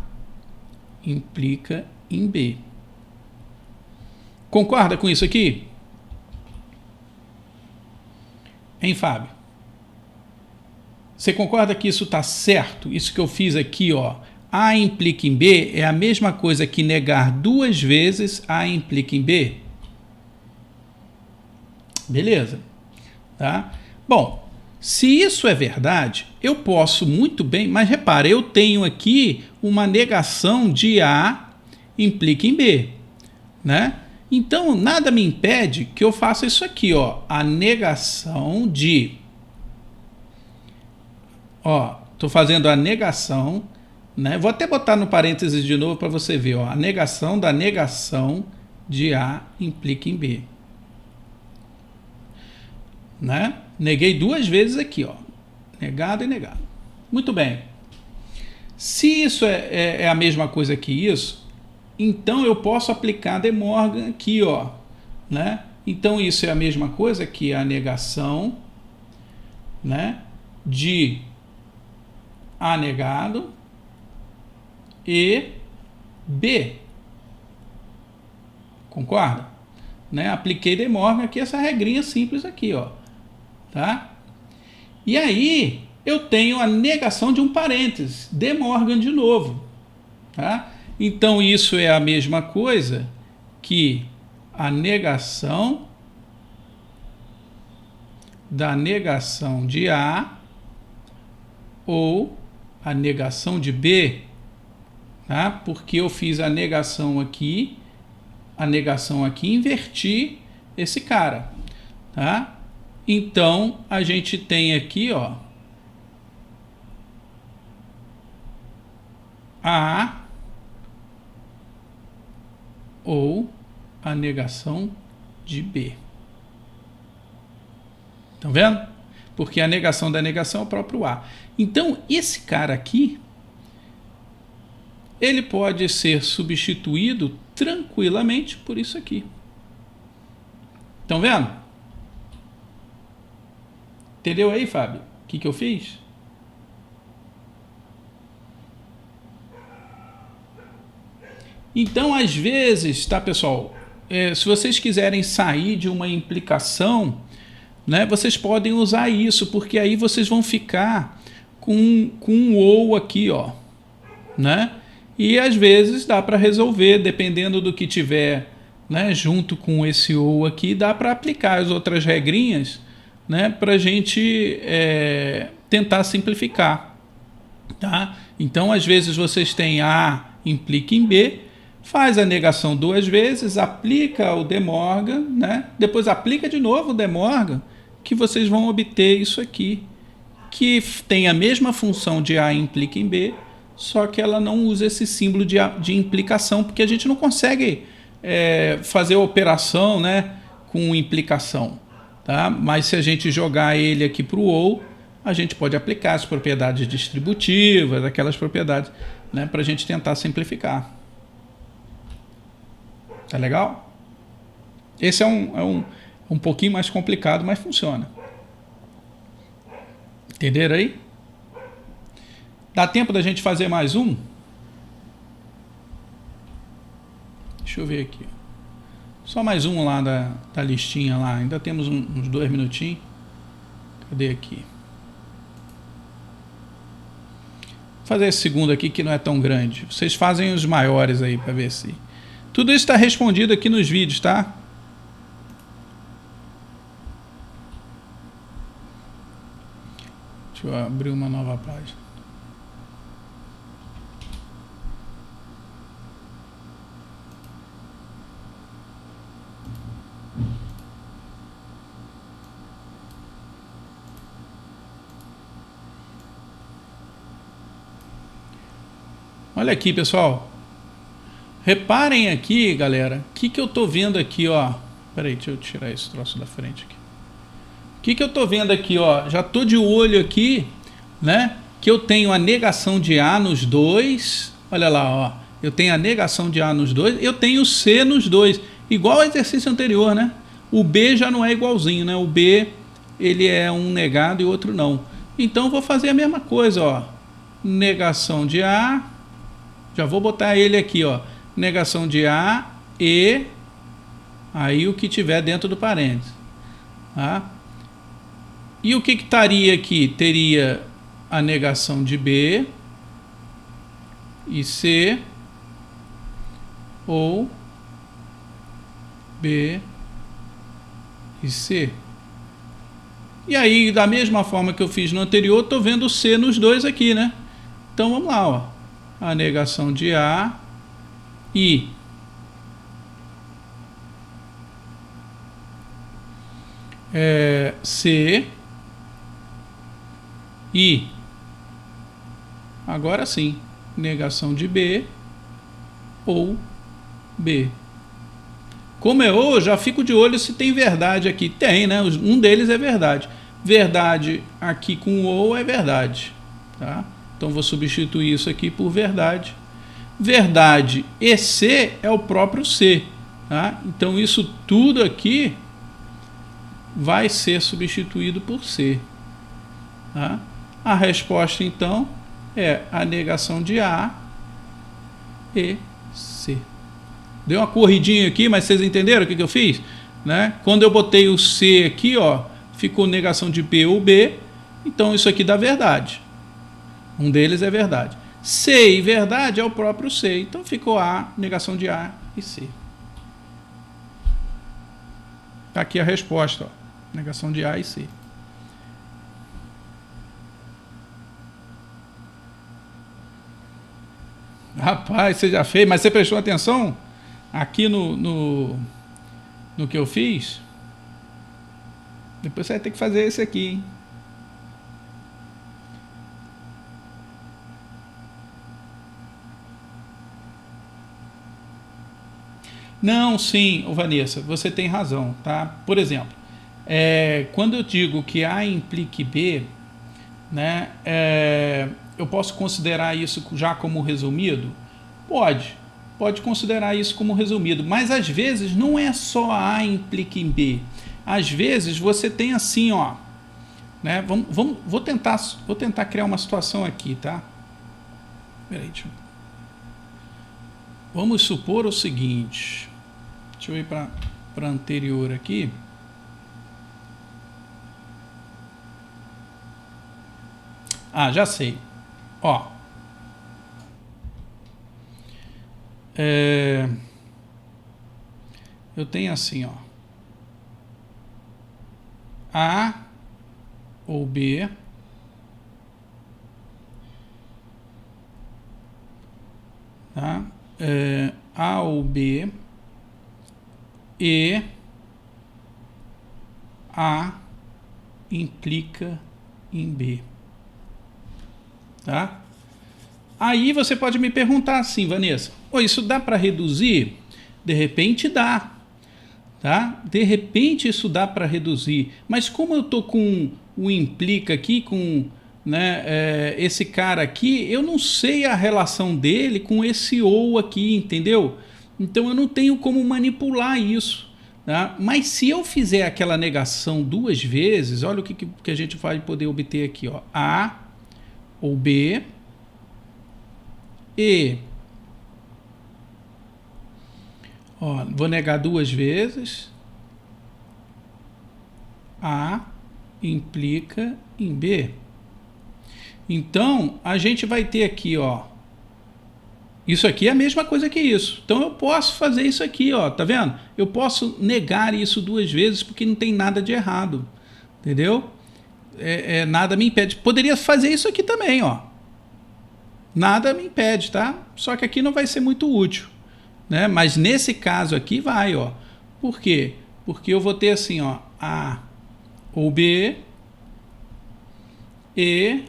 implica em B. Concorda com isso aqui? Hein, Fábio? Você concorda que isso está certo? Isso que eu fiz aqui, ó, A implica em B é a mesma coisa que negar duas vezes A implica em B? Beleza. Tá? Bom, se isso é verdade, eu posso muito bem, mas repara, eu tenho aqui uma negação de A implica em B, né? Então, nada me impede que eu faça isso aqui, ó, a negação de... Ó, estou fazendo a negação, né? Vou até botar no parênteses de novo para você ver, ó, a negação da negação de A implica em B. Né? Neguei duas vezes aqui, ó, negado e negado. Muito bem. Se isso é a mesma coisa que isso, então eu posso aplicar De Morgan aqui, ó, né? Então isso é a mesma coisa que a negação, né, de A negado e B. Concorda? Né? Apliquei De Morgan aqui, essa regrinha simples aqui, ó. Tá? E aí eu tenho a negação de um parênteses, De Morgan de novo. Tá? Então isso é a mesma coisa que a negação da negação de A ou a negação de B, tá? Porque eu fiz a negação aqui, inverti esse cara, tá? Então a gente tem aqui, ó, A ou a negação de B. Estão vendo? Porque a negação da negação é o próprio A. Então, esse cara aqui, ele pode ser substituído tranquilamente por isso aqui. Estão vendo? Entendeu aí, Fábio? O que eu fiz? Então, às vezes, tá, pessoal? Se vocês quiserem sair de uma implicação, né, vocês podem usar isso, porque aí vocês vão ficar com um ou aqui, ó, né? E às vezes dá para resolver, dependendo do que tiver, né, junto com esse ou aqui, dá para aplicar as outras regrinhas, né, para a gente tentar simplificar, tá? Então, às vezes vocês têm A implica em B, faz a negação duas vezes, aplica o De Morgan, né? Depois aplica de novo o De Morgan, que vocês vão obter isso aqui, que tem a mesma função de A implica em B, só que ela não usa esse símbolo de implicação, porque a gente não consegue fazer a operação, né, com implicação. Tá? Mas se a gente jogar ele aqui para o OU, a gente pode aplicar as propriedades distributivas, aquelas propriedades, né, para a gente tentar simplificar. Tá legal? Esse é um pouquinho mais complicado, mas funciona. Entenderam aí? Dá tempo da gente fazer mais um? Deixa eu ver aqui. Só mais um lá da listinha lá. Ainda temos uns 2 minutinhos. Cadê aqui? Vou fazer esse segundo aqui que não é tão grande. Vocês fazem os maiores aí para ver se... Tudo isso está respondido aqui nos vídeos, tá? Deixa eu abrir uma nova página. Olha aqui, pessoal. Reparem aqui, galera. O que eu estou vendo aqui, ó. Peraí, deixa eu tirar esse troço da frente aqui. O que eu estou vendo aqui, ó? Já estou de olho aqui, né? Que eu tenho a negação de A nos dois. Olha lá, ó. Eu tenho a negação de A nos dois. Eu tenho C nos dois. Igual ao exercício anterior, né? O B já não é igualzinho, né? O B, ele é um negado e outro não. Então, eu vou fazer a mesma coisa, ó. Negação de A. Já vou botar ele aqui, ó. Negação de A e aí o que tiver dentro do parênteses. Tá? E o que estaria aqui? Teria a negação de B e C ou B e C. E aí, da mesma forma que eu fiz no anterior, estou vendo C nos dois aqui, né? Então, vamos lá, ó. A negação de A e C e agora sim, negação de B ou B. Como é ou, já fico de olho se tem verdade aqui. Tem, né? Um deles é verdade. Verdade aqui com ou é verdade. Tá? Então vou substituir isso aqui por verdade. Verdade e C é o próprio C. Tá? Então isso tudo aqui vai ser substituído por C. Tá? A resposta então é a negação de A e C. Deu uma corridinha aqui, mas vocês entenderam o que eu fiz? Né? Quando eu botei o C aqui, ó, ficou negação de B ou B, então isso aqui dá verdade. Um deles é verdade. C e verdade é o próprio C. Então ficou A, negação de A e C. Está aqui a resposta. Ó. Negação de A e C. Rapaz, você já fez, mas você prestou atenção aqui no que eu fiz? Depois você vai ter que fazer esse aqui, hein? Não, sim, Vanessa, você tem razão, tá? Por exemplo, quando eu digo que A implica B, né, eu posso considerar isso já como resumido? Pode considerar isso como resumido, mas às vezes não é só A implica em B. Às vezes você tem assim, ó, né? Vou tentar criar uma situação aqui, tá? Peraí, vamos supor o seguinte. Deixa eu ir para anterior aqui. Ah, já sei. Ó. Eu tenho assim, ó. A ou B tá? A ou B e A implica em B. Tá? Aí você pode me perguntar assim, Vanessa, isso dá para reduzir? De repente dá. Tá? De repente isso dá para reduzir. Mas como eu estou com o implica aqui, com esse cara aqui, eu não sei a relação dele com esse ou aqui, entendeu? Então eu não tenho como manipular isso. Tá? Mas se eu fizer aquela negação duas vezes, olha o que a gente vai poder obter aqui. Ó. A ou B e... Ó, vou negar duas vezes. A implica em B. Então, a gente vai ter aqui, ó. Isso aqui é a mesma coisa que isso. Então, eu posso fazer isso aqui, ó. Tá vendo? Eu posso negar isso duas vezes porque não tem nada de errado. Entendeu? Nada me impede. Poderia fazer isso aqui também, ó. Nada me impede, tá? Só que aqui não vai ser muito útil. Né? Mas nesse caso aqui vai, ó. Por quê? Porque eu vou ter assim, ó, A ou B e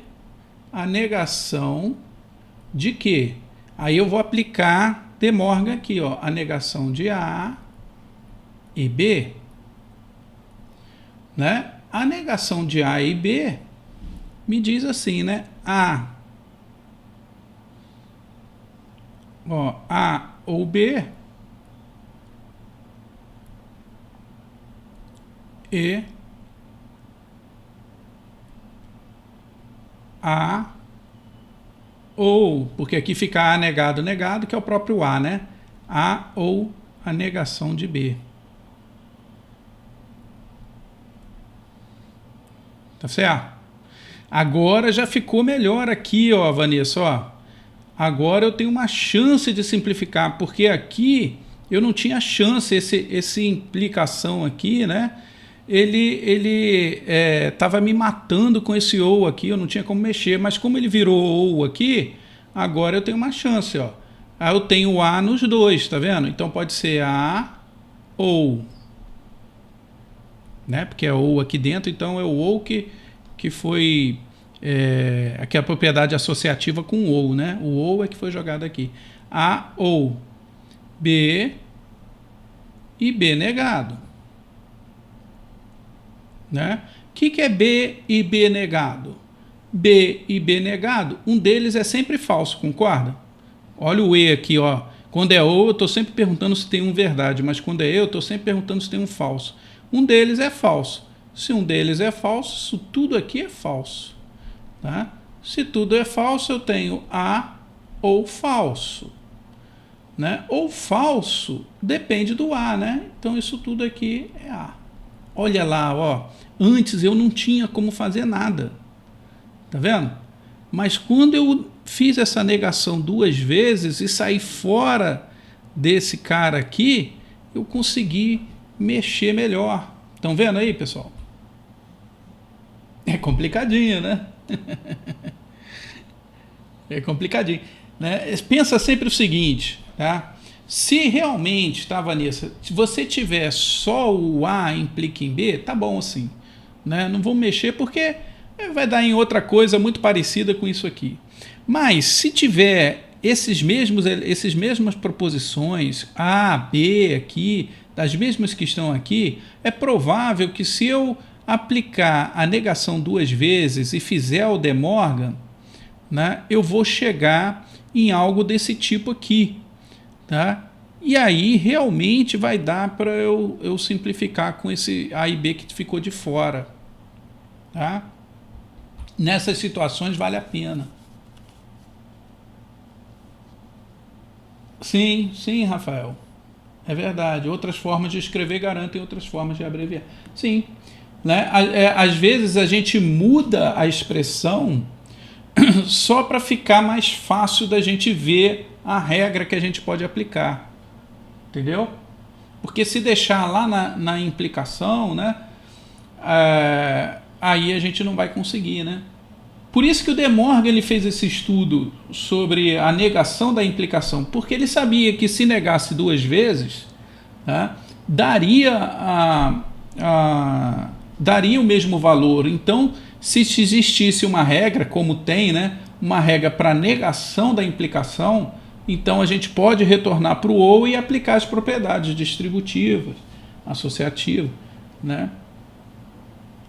a negação de quê? Aí eu vou aplicar De Morgan aqui, ó, a negação de A e B. Né? A negação de A e B me diz assim, né? A ou B e A ou, porque aqui fica A negado, negado, que é o próprio A, né? A ou a negação de B. Tá certo? Agora já ficou melhor aqui, ó, Vanessa, ó. Agora eu tenho uma chance de simplificar, porque aqui eu não tinha chance, esse implicação aqui, né? Ele estava me matando com esse ou aqui, eu não tinha como mexer, mas como ele virou ou aqui, agora eu tenho uma chance, ó. Aí eu tenho A nos dois, tá vendo? Então pode ser A ou, né? Porque é ou aqui dentro, então é o ou que foi... aqui a propriedade associativa com o ou, né? O ou é que foi jogado aqui. A ou B e B negado. Né? O que é B e B negado? B e B negado, um deles é sempre falso, concorda? Olha o E aqui, ó. Quando é ou, eu estou sempre perguntando se tem um verdade, mas quando é eu estou sempre perguntando se tem um falso. Um deles é falso. Se um deles é falso, isso tudo aqui é falso. Tá? Se tudo é falso, eu tenho A ou falso. Né? Ou falso depende do A, né? Então isso tudo aqui é A. Olha lá, ó. Antes eu não tinha como fazer nada. Tá vendo? Mas quando eu fiz essa negação duas vezes e saí fora desse cara aqui, eu consegui mexer melhor. Estão vendo aí, pessoal? É complicadinho, né? É complicadinho, né? Pensa sempre o seguinte, tá? Se realmente, tá, Vanessa, se você tiver só o A implica em B, tá bom assim, né? Não vou mexer porque vai dar em outra coisa muito parecida com isso aqui. Mas se tiver essas mesmas proposições, A, B aqui, das mesmas que estão aqui, é provável que se eu aplicar a negação duas vezes e fizer o De Morgan, né, eu vou chegar em algo desse tipo aqui. Tá? E aí realmente vai dar para eu simplificar com esse A e B que ficou de fora. Tá? Nessas situações vale a pena. Sim, sim, Rafael. É verdade. Outras formas de escrever garantem outras formas de abreviar. Sim. Né? Às vezes a gente muda a expressão só para ficar mais fácil da gente ver a regra que a gente pode aplicar. Entendeu? Porque se deixar lá na implicação, né, aí a gente não vai conseguir, né? Por isso que o De Morgan ele fez esse estudo sobre a negação da implicação, porque ele sabia que se negasse duas vezes, tá, daria daria o mesmo valor. Então, se existisse uma regra, como tem, né, uma regra para negação da implicação, então a gente pode retornar para o ou e aplicar as propriedades distributivas, associativas, né,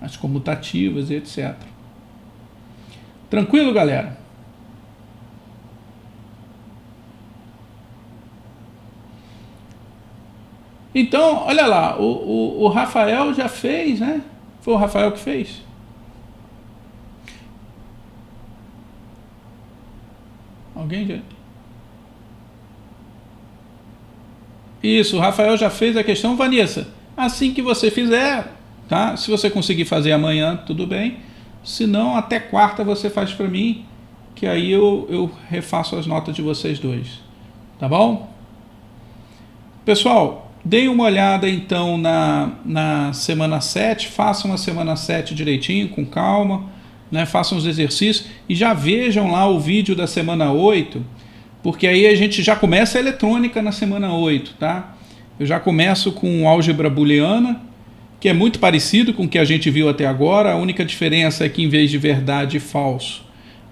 as comutativas e etc. Tranquilo, galera? Então, olha lá, o Rafael já fez, né? Foi o Rafael que fez? Alguém já? Isso, o Rafael já fez a questão. Vanessa, assim que você fizer, tá? Se você conseguir fazer amanhã, tudo bem. Se não, até quarta você faz para mim, que aí eu refaço as notas de vocês dois. Tá bom? Pessoal, deem uma olhada então na semana 7, façam a semana 7 direitinho, com calma, né? Façam os exercícios e já vejam lá o vídeo da semana 8, porque aí a gente já começa a eletrônica na semana 8, tá? Eu já começo com álgebra booleana, que é muito parecido com o que a gente viu até agora. A única diferença é que em vez de verdade e falso,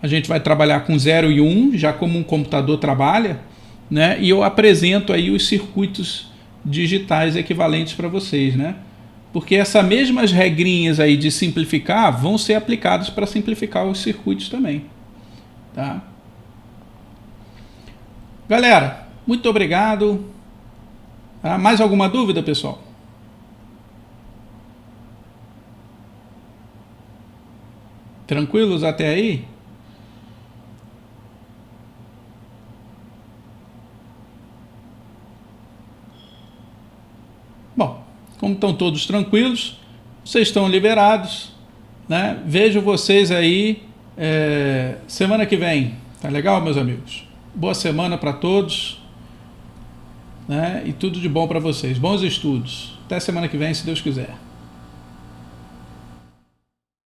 a gente vai trabalhar com 0 e 1, já como um computador trabalha, né? E eu apresento aí os circuitos digitais equivalentes para vocês, né? Porque essas mesmas regrinhas aí de simplificar vão ser aplicadas para simplificar os circuitos também, tá? Galera, muito obrigado. Tá? Mais alguma dúvida, pessoal? Tranquilos até aí? Bom, como estão todos tranquilos, vocês estão liberados, né? Vejo vocês aí semana que vem. Tá legal, meus amigos? Boa semana para todos, né? E tudo de bom para vocês. Bons estudos. Até semana que vem, se Deus quiser.